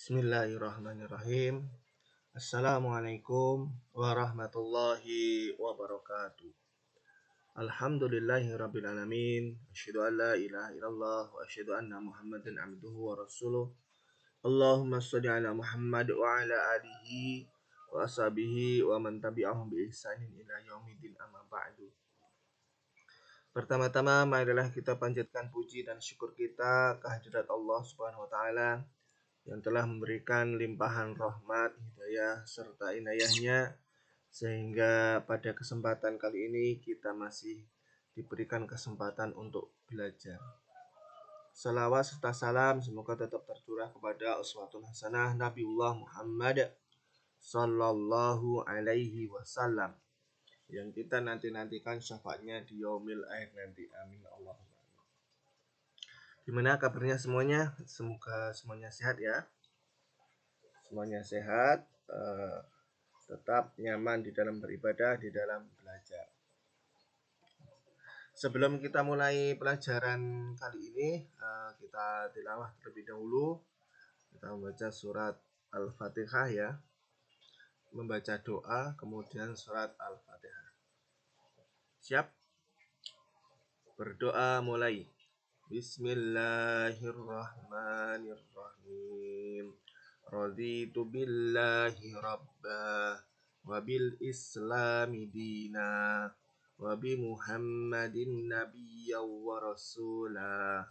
Bismillahirrahmanirrahim. Assalamualaikum warahmatullahi wabarakatuh. Alhamdulillahirabbil alamin. Asyhadu an la ilaha illallah wa asyhadu anna Muhammadan abduhu wa rasuluh. Allahumma shalli ala Muhammad wa ala alihi wa ashabihi wa man tabi'ahum bi ihsanin ila yaumiddin, amma ba'du. Pertama-tama marilah kita panjatkan puji dan syukur kita kehadirat Allah Subhanahu wa taala yang telah memberikan limpahan rahmat, hidayah, serta inayahnya sehingga pada kesempatan kali ini kita masih diberikan kesempatan untuk belajar. Salawat serta salam semoga tetap tercurah kepada uswatun hasanah Nabiullah Muhammad sallallahu alaihi wasallam yang kita nantikan syafaatnya di yaumil akhir nanti. Amin Allahumma. Gimana kabarnya semuanya? Semoga semuanya sehat ya. Semuanya sehat, tetap nyaman di dalam beribadah, di dalam belajar. Sebelum kita mulai pelajaran kali ini, kita tilawah terlebih dahulu. Kita membaca surat Al-Fatihah ya. Membaca doa, kemudian surat Al-Fatihah. Siap? Berdoa mulai. Bismillahirrahmanirrahim. Raditu billahi rabba wa bil islami dina wa bi Muhammadin nabiyya wa rasula.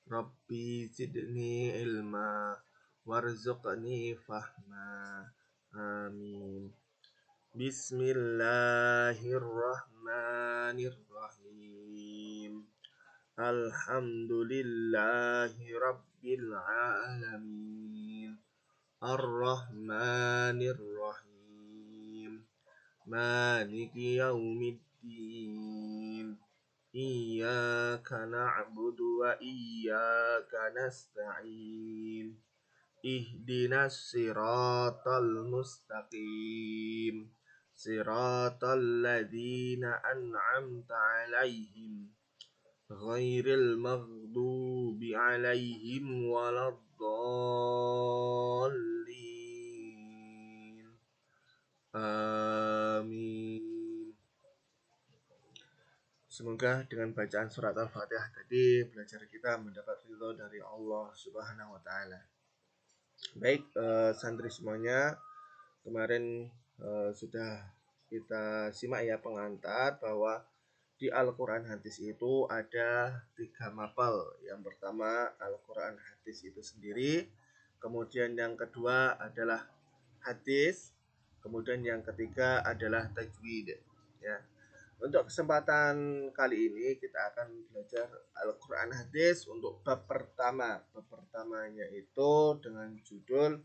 Rabbi zidni ilma warzuqni fahma. Amin. Bismillahirrahmanirrahim. Alhamdulillahi rabbil alamin. Ar-Rahmanir-Rahim. Maliki yaumiddin. Iyyaka na'budu wa iyyaka nasta'in. Ihdinas siratal mustaqim. Siratal ladzina an'amta 'alaihim. Ghairil maghdubi 'alaihim waladdallin. Amin. Semoga dengan bacaan surat Al-Fatihah tadi belajar kita mendapat ridho dari Allah Subhanahu wa taala. Baik, santri semuanya, kemarin sudah kita simak ya pengantar bahwa di Al-Quran hadis itu ada 3 mapel. Yang pertama Al-Quran hadis itu sendiri, kemudian yang kedua adalah hadis, kemudian yang ketiga adalah tajwid ya. Untuk kesempatan kali ini kita akan belajar Al-Quran hadis untuk bab pertama. Bab pertamanya itu dengan judul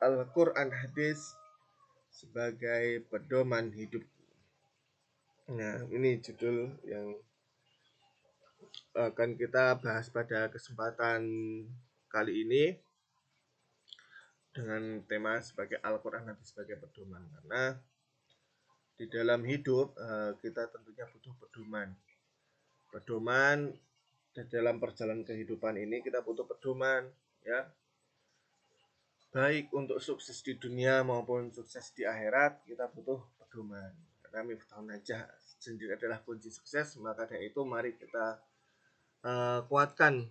Al-Quran hadis sebagai pedoman hidup. Nah, ini judul yang akan kita bahas pada kesempatan kali ini dengan tema sebagai Al-Quran hadis sebagai pedoman. Karena di dalam hidup kita tentunya butuh pedoman. Pedoman di dalam perjalanan kehidupan ini kita butuh pedoman ya. Baik untuk sukses di dunia maupun sukses di akhirat kita butuh pedoman. Karena miftahun najah sendiri adalah kunci sukses, maka dari itu mari kita kuatkan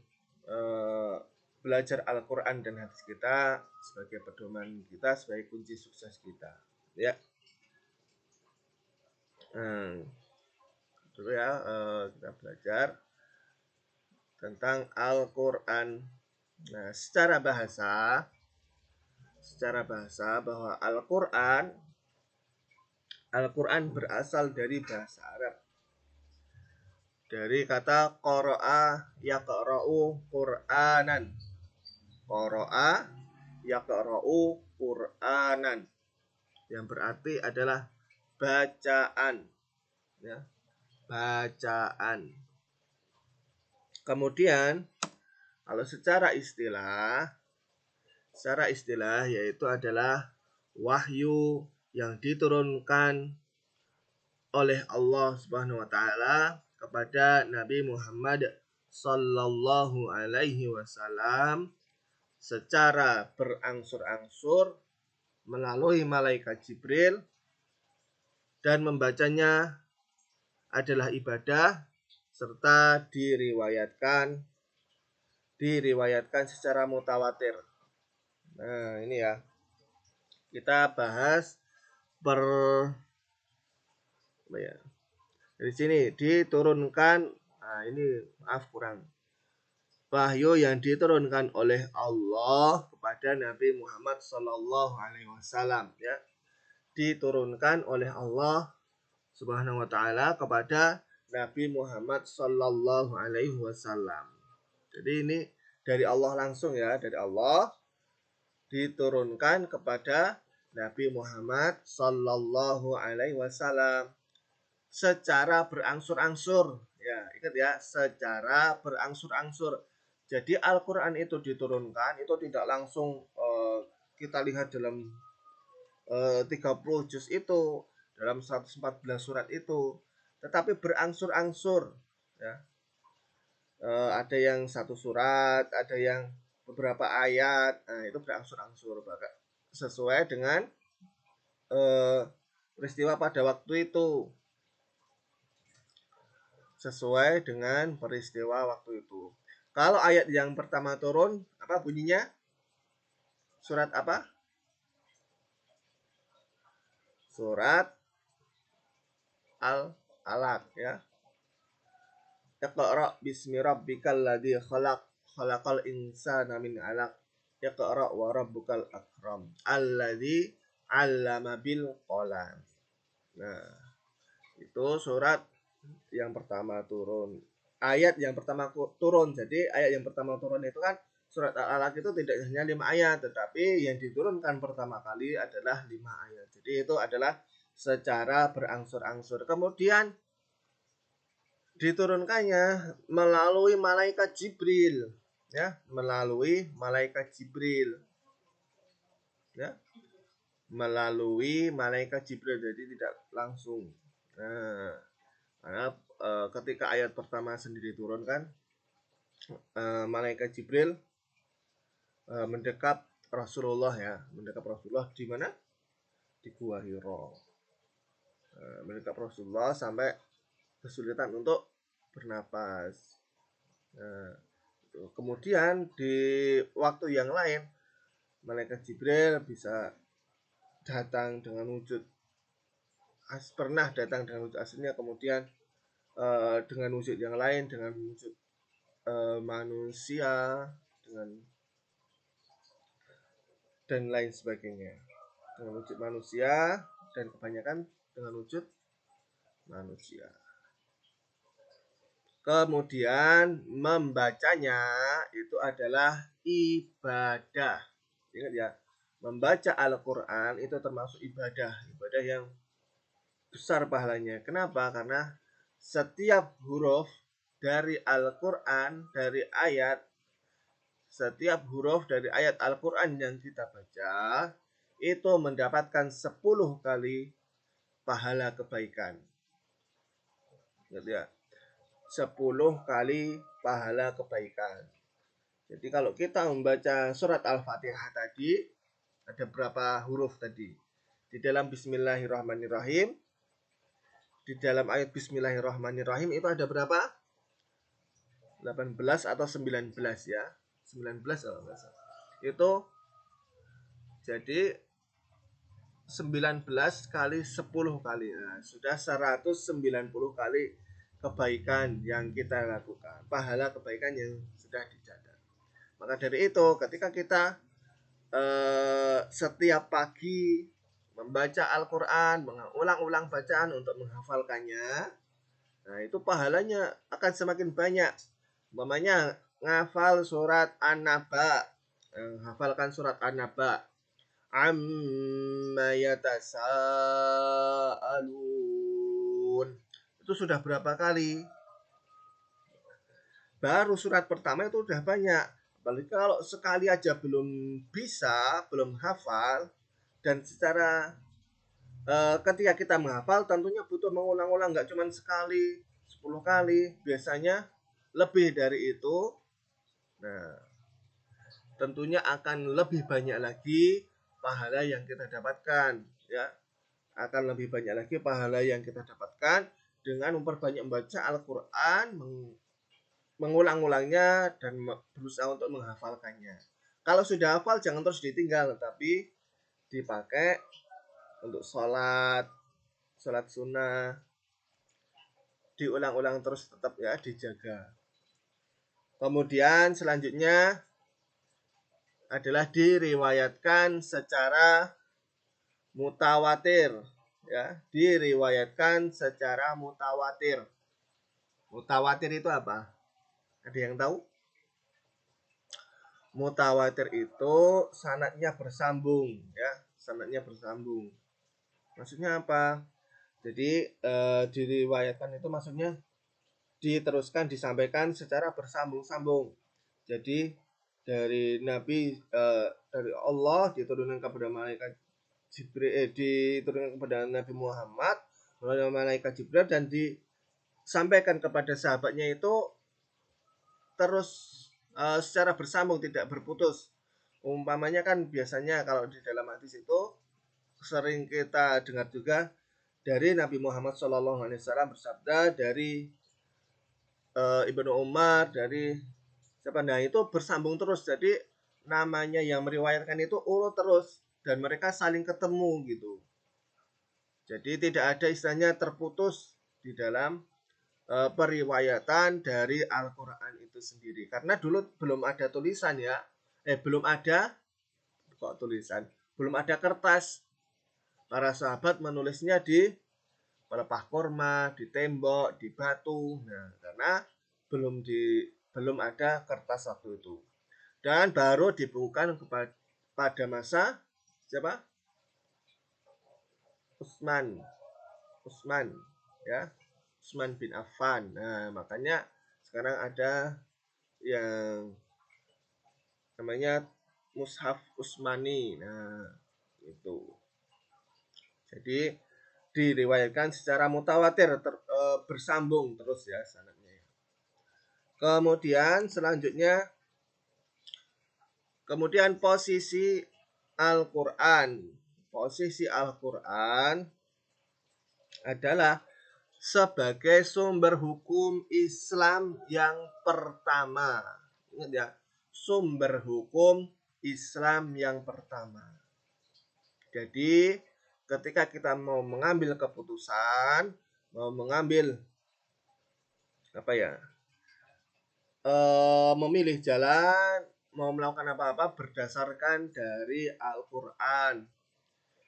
belajar Al-Quran dan hadis kita sebagai pedoman kita, sebagai kunci sukses kita ya. Dulu ya kita belajar tentang Al-Quran. Nah, secara bahasa bahwa Al-Quran berasal dari bahasa Arab, dari kata qara'a yaqra'u Qur'anan. Qara'a yaqra'u Qur'anan yang berarti adalah bacaan ya, bacaan. Kemudian kalau secara istilah yaitu adalah wahyu yang diturunkan oleh Allah Subhanahu wa taala kepada Nabi Muhammad sallallahu alaihi wasallam secara berangsur-angsur melalui malaikat Jibril, dan membacanya adalah ibadah serta diriwayatkan secara mutawatir. Nah, ini ya. Kita bahas per apa ya? Dari sini diturunkan. Nah, ini maaf kurang. Wahyu yang diturunkan oleh Allah kepada Nabi Muhammad Sallallahu Alaihi Wasallam, ya, diturunkan oleh Allah Subhanahu Wa Taala kepada Nabi Muhammad Sallallahu Alaihi Wasallam. Jadi ini dari Allah langsung, ya, dari Allah diturunkan kepada Nabi Muhammad Sallallahu Alaihi Wasallam secara berangsur-angsur, ya, ingat ya, secara berangsur-angsur. Jadi Al-Quran itu diturunkan, itu tidak langsung kita lihat dalam 30 juz itu, dalam 114 surat itu, tetapi berangsur-angsur, ya. Ada yang satu surat, ada yang beberapa ayat, nah itu berangsur-angsur, sesuai dengan peristiwa pada waktu itu. Sesuai dengan peristiwa waktu itu. Kalau ayat yang pertama turun, apa bunyinya? Surat apa? Surat Al-Alaq, ya. Iqra bismi rabbikal ladzi khalaq, khalaqal insana min 'alaq. Iqra wa rabbukal akram, alladzi 'allama bil qalam. Nah, itu surat yang pertama turun. Ayat yang pertama turun. Jadi ayat yang pertama turun itu kan surat Al-Alaq itu tidak hanya 5 ayat, tetapi yang diturunkan pertama kali adalah 5 ayat. Jadi itu adalah secara berangsur-angsur. Kemudian diturunkannya melalui malaikat Jibril, ya, melalui malaikat Jibril, ya, melalui malaikat Jibril. Jadi tidak langsung. Nah, karena ketika ayat pertama sendiri turun kan, malaikat Jibril mendekap Rasulullah, ya, mendekap Rasulullah di mana? Di Gua Hiro. Mendekap Rasulullah sampai kesulitan untuk bernapas. Nah, kemudian di waktu yang lain malaikat Jibril bisa datang dengan wujud pernah datang dengan wujud aslinya, kemudian dengan wujud yang lain, dengan wujud manusia, dan lain sebagainya, dengan wujud manusia, dan kebanyakan dengan wujud manusia. Kemudian membacanya itu adalah ibadah. Ingat ya, membaca Al-Quran itu termasuk ibadah yang besar pahalanya. Kenapa? Karena setiap huruf dari Al-Quran, setiap huruf dari ayat Al-Quran yang kita baca itu mendapatkan 10 kali pahala kebaikan. Ingat ya, 10 kali pahala kebaikan. Jadi kalau kita membaca surat Al-Fatihah tadi, ada berapa huruf tadi? Di dalam Bismillahirrahmanirrahim, di dalam ayat Bismillahirrahmanirrahim itu ada berapa? 18 atau 19, ya. 19 kalau nggak salah. Itu jadi 19 kali 10 kali. Nah, sudah 190 kali kebaikan yang kita lakukan. Pahala kebaikan yang sudah dicatat. Maka dari itu, ketika kita setiap pagi membaca Al-Quran, mengulang-ulang bacaan untuk menghafalkannya, nah itu pahalanya akan semakin banyak. Umpamanya ngafal surat An-Naba, hafalkan surat An-Naba, amma yatasaalun, itu sudah berapa kali? Baru surat pertama itu udah banyak. Apalagi kalau sekali aja belum bisa, belum hafal, dan secara ketika kita menghafal tentunya butuh mengulang-ulang, nggak cuma sekali, 10 kali, biasanya lebih dari itu. Nah, tentunya akan lebih banyak lagi pahala yang kita dapatkan, ya. Akan lebih banyak lagi pahala yang kita dapatkan dengan memperbanyak membaca Al-Qur'an, mengulang-ulangnya dan berusaha untuk menghafalkannya. Kalau sudah hafal jangan terus ditinggal, tapi dipakai untuk sholat sunnah, diulang-ulang terus tetap ya, dijaga. Kemudian selanjutnya adalah diriwayatkan secara mutawatir, ya, diriwayatkan secara mutawatir. Mutawatir itu apa? Ada yang tahu? Mutawatir itu sanadnya bersambung, ya, sanadnya bersambung. Maksudnya apa? Jadi diriwayatkan itu maksudnya diteruskan, disampaikan secara bersambung-sambung. Jadi dari Nabi, dari Allah diturunkan kepada malaikat Jibril, diturunkan kepada Nabi Muhammad melalui malaikat Jibril dan disampaikan kepada sahabatnya itu terus secara bersambung, tidak berputus. Umpamanya kan biasanya kalau di dalam hadis itu sering kita dengar juga dari Nabi Muhammad SAW bersabda, dari Ibnu Umar, dari siapa, nah itu bersambung terus. Jadi namanya yang meriwayatkan itu urut terus dan mereka saling ketemu gitu. Jadi tidak ada istilahnya terputus di dalam periwayatan dari Al-Quran itu sendiri. Karena dulu belum ada tulisan, ya, belum ada tulisan, belum ada kertas. Para sahabat menulisnya di pelepah kurma, di tembok, di batu. Nah, karena belum ada kertas waktu itu. Dan baru dibukukan pada masa siapa? Utsman, ya, Utsman bin Affan. Nah, makanya sekarang ada yang namanya Mushaf Utsmani. Nah, itu. Jadi diriwayatkan secara mutawatir, bersambung terus ya sanadnya. Kemudian selanjutnya, posisi Al-Qur'an. Posisi Al-Qur'an adalah sebagai sumber hukum Islam yang pertama. Ingat ya, sumber hukum Islam yang pertama. Jadi ketika kita mau mengambil keputusan, mau mengambil memilih jalan, mau melakukan apa-apa berdasarkan dari Al-Quran.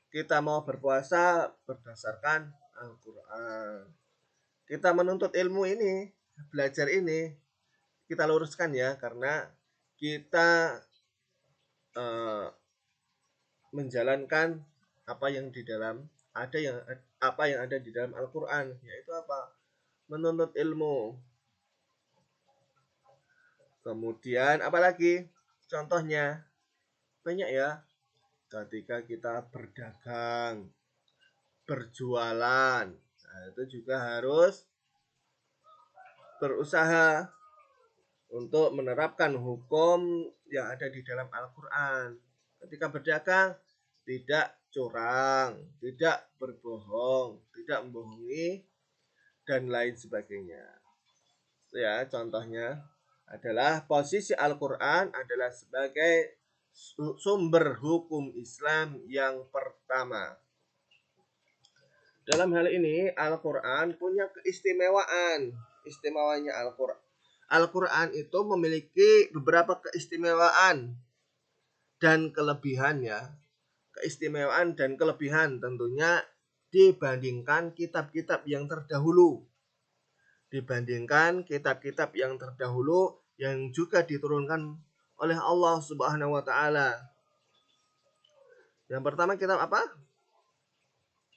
Kita mau berpuasa berdasarkan Al-Quran. Kita menuntut ilmu ini, belajar ini, kita luruskan ya, karena kita menjalankan apa yang ada di dalam Al-Quran, yaitu apa? Menuntut ilmu. Kemudian apalagi? Contohnya banyak ya. Ketika kita berdagang, berjualan, nah itu juga harus berusaha untuk menerapkan hukum yang ada di dalam Al-Quran. Ketika berdagang, tidak curang, tidak berbohong, tidak membohongi, dan lain sebagainya. Ya, contohnya adalah posisi Al-Quran adalah sebagai sumber hukum Islam yang pertama. Dalam hal ini Al-Quran punya keistimewaan. Istimewanya Al-Quran, Al-Quran itu memiliki beberapa keistimewaan dan kelebihan, ya. Keistimewaan dan kelebihan tentunya dibandingkan kitab-kitab yang terdahulu. Yang juga diturunkan oleh Allah Subhanahu wa taala. Yang pertama kitab apa?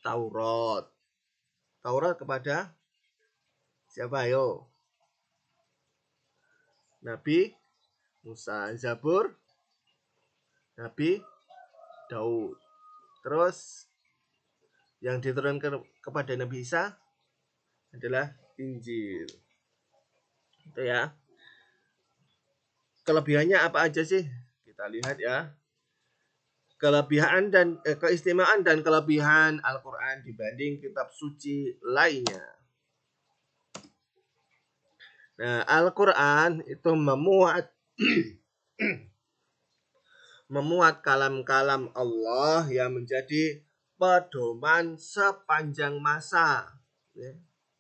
Taurat. Taurat kepada siapa, ayo? Nabi Musa. Zabur Nabi Daud. Terus yang diturunkan kepada Nabi Isa adalah Injil. Itu ya. Kelebihannya apa aja sih? Kita lihat ya, kelebihan dan keistimewaan dan kelebihan Al-Quran dibanding kitab suci lainnya. Nah, Al-Quran itu memuat kalam-kalam Allah yang menjadi pedoman sepanjang masa. Ya,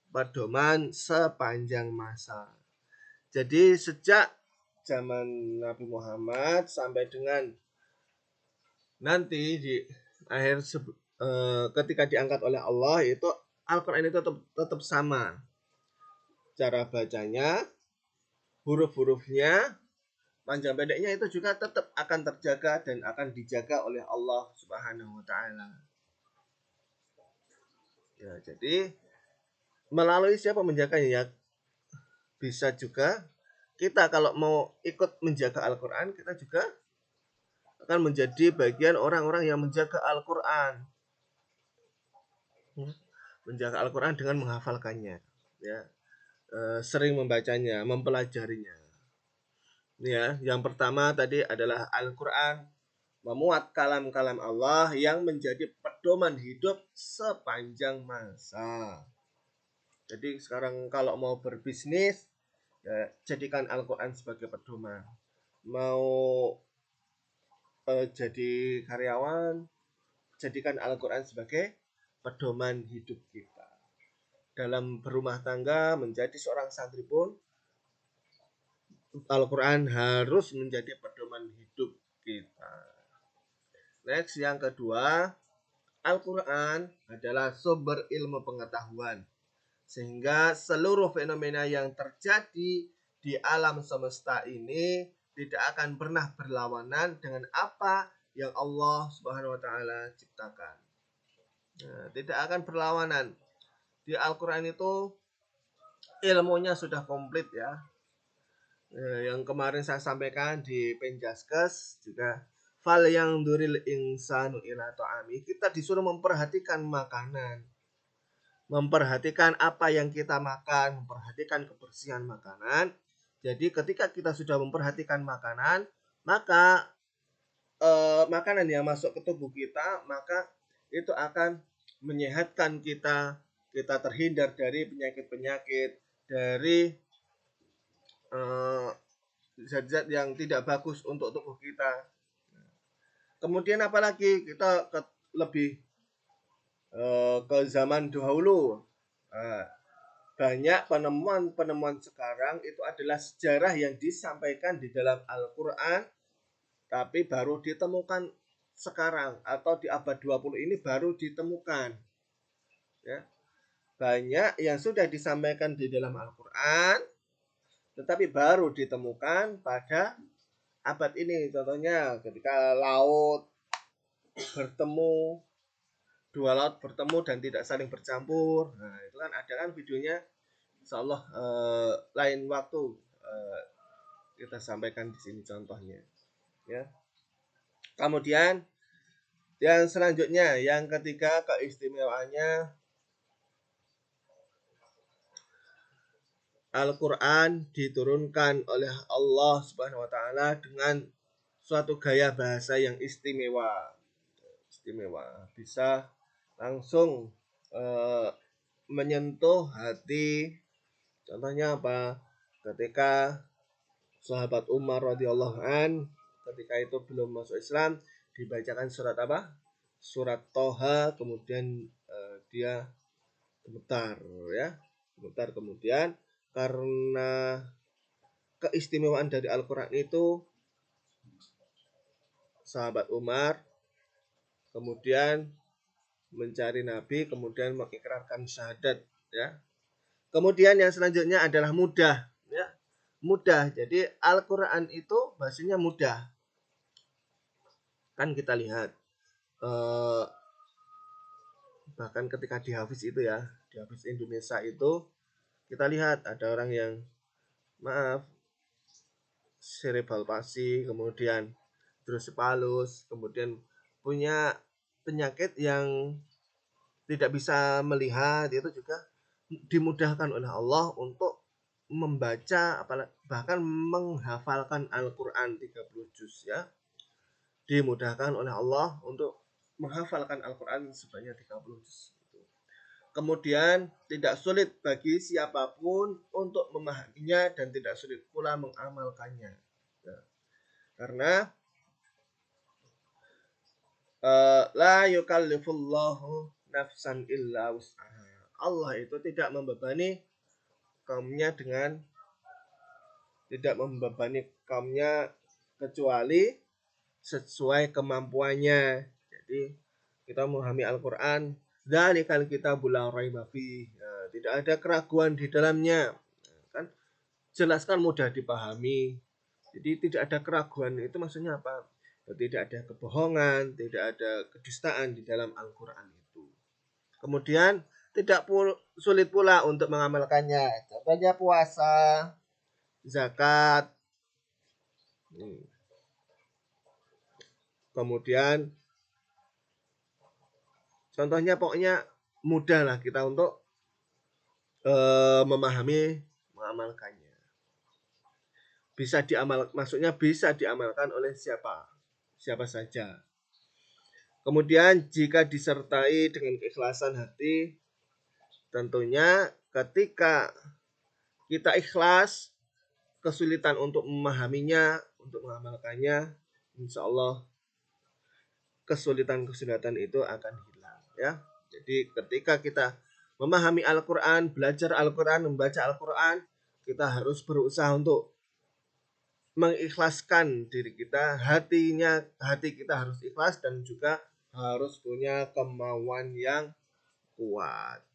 pedoman sepanjang masa. Jadi sejak zaman Nabi Muhammad sampai dengan nanti di akhir ketika diangkat oleh Allah, itu Al-Quran itu tetap sama. Cara bacanya, huruf-hurufnya, panjang pendeknya itu juga tetap akan terjaga dan akan dijaga oleh Allah Subhanahu wa taala. Ya, jadi melalui siapa menjaganya ya? Bisa juga kita kalau mau ikut menjaga Al-Quran, kita juga akan menjadi bagian orang-orang yang menjaga Al-Quran. Menjaga Al-Quran dengan menghafalkannya, ya, sering membacanya, mempelajarinya. Ya, yang pertama tadi adalah Al-Quran memuat kalam-kalam Allah yang menjadi pedoman hidup sepanjang masa. Jadi sekarang kalau mau berbisnis, ya, jadikan Al-Quran sebagai pedoman. Mau jadi karyawan, jadikan Al-Quran sebagai pedoman hidup kita. Dalam berumah tangga, menjadi seorang santri pun, Al-Quran harus menjadi pedoman hidup kita. Next, yang kedua, Al-Quran adalah sumber ilmu pengetahuan. Sehingga seluruh fenomena yang terjadi di alam semesta ini tidak akan pernah berlawanan dengan apa yang Allah Subhanahu wa taala ciptakan. Nah, tidak akan berlawanan. Di Al-Quran itu ilmunya sudah komplit ya. Yang kemarin saya sampaikan di Penjaskes juga, fal yang duril insanu ila ta'ami. Kita disuruh memperhatikan makanan, memperhatikan apa yang kita makan, memperhatikan kebersihan makanan. Jadi ketika kita sudah memperhatikan makanan, maka makanan yang masuk ke tubuh kita, maka itu akan menyehatkan kita. Kita terhindar dari penyakit-penyakit, dari zat-zat yang tidak bagus untuk tubuh kita. Kemudian apalagi kita lebih ke zaman dahulu, banyak penemuan-penemuan sekarang itu adalah sejarah yang disampaikan di dalam Al-Quran, tapi baru ditemukan sekarang atau di abad 20 ini baru ditemukan. Ya. Banyak yang sudah disampaikan di dalam Al-Quran, tetapi baru ditemukan pada abad ini. Contohnya ketika dua laut bertemu dan tidak saling bercampur. Nah, itu kan ada kan videonya. Insya Allah lain waktu kita sampaikan di sini contohnya. Ya. Kemudian yang selanjutnya, yang ketiga, keistimewaannya Al-Quran diturunkan oleh Allah Subhanahu wa taala dengan suatu gaya bahasa yang istimewa. Bisa langsung menyentuh hati. Contohnya apa? Ketika sahabat Umar radhiyallahu an, ketika itu belum masuk Islam, dibacakan surat apa? Surat Toha, kemudian dia gemetar, ya. Gemetar. Kemudian karena keistimewaan dari Al-Quran itu, sahabat Umar kemudian mencari Nabi, kemudian mengikrarkan syahadat, ya. Kemudian yang selanjutnya adalah mudah, ya. Mudah. Jadi Al-Quran itu bahasanya mudah. Kan kita lihat bahkan ketika di Hafiz itu ya, di Hafiz Indonesia itu kita lihat ada orang yang cerebral palsy, kemudian hidrocephalus, kemudian punya penyakit yang tidak bisa melihat, itu juga dimudahkan oleh Allah untuk membaca bahkan menghafalkan Al-Quran 30 juz, ya. dimudahkan oleh Allah untuk menghafalkan Al-Quran sebanyak 30 juz. Kemudian tidak sulit bagi siapapun untuk memahaminya dan tidak sulit pula mengamalkannya. Ya. Karena la yukallifullahu nafsan illa wus'aha. Allah itu tidak membebani kaumnya kecuali sesuai kemampuannya. Jadi kita memahami Al-Quran, dzalikal kitabul la raiba fihi. Tidak ada keraguan di dalamnya. Kan jelaskan mudah dipahami. Jadi tidak ada keraguan, itu maksudnya apa? Tidak ada kebohongan, tidak ada kedustaan di dalam Al-Quran itu. Kemudian tidak sulit pula untuk mengamalkannya. Contohnya puasa, zakat. Kemudian contohnya pokoknya mudah lah kita untuk mengamalkannya. Maksudnya bisa diamalkan oleh siapa saja. Kemudian jika disertai dengan keikhlasan hati, tentunya ketika kita ikhlas, kesulitan untuk memahaminya, untuk mengamalkannya, insya Allah kesulitan-kesulitan itu akan hilang. Ya, jadi ketika kita memahami Al-Quran, belajar Al-Quran, membaca Al-Quran, kita harus berusaha untuk mengikhlaskan diri kita, hati kita harus ikhlas dan juga harus punya kemauan yang kuat.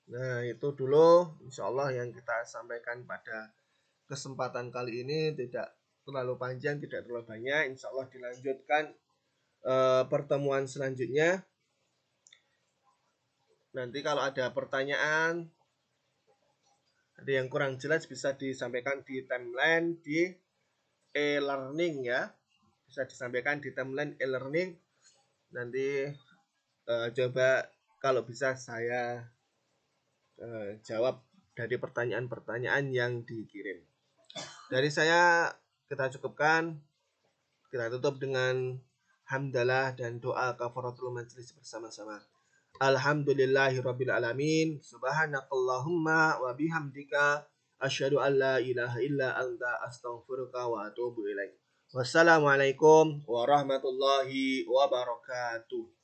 Nah, itu dulu insya Allah yang kita sampaikan pada kesempatan kali ini, tidak terlalu panjang, tidak terlalu banyak. Insya Allah dilanjutkan pertemuan selanjutnya. Nanti kalau ada pertanyaan, ada yang kurang jelas bisa disampaikan di timeline di e-learning ya. Bisa disampaikan di timeline e-learning. Nanti coba kalau bisa saya jawab dari pertanyaan-pertanyaan yang dikirim. Dari saya kita cukupkan. Kita tutup dengan hamdalah dan doa kafaratul majelis bersama-sama. Alhamdulillahirabbil alamin. Subhanakallahumma wa bihamdika asyhadu an la ilaha illa anta astaghfiruka wa atubu ilaik. Wassalamualaikum warahmatullahi wabarakatuh.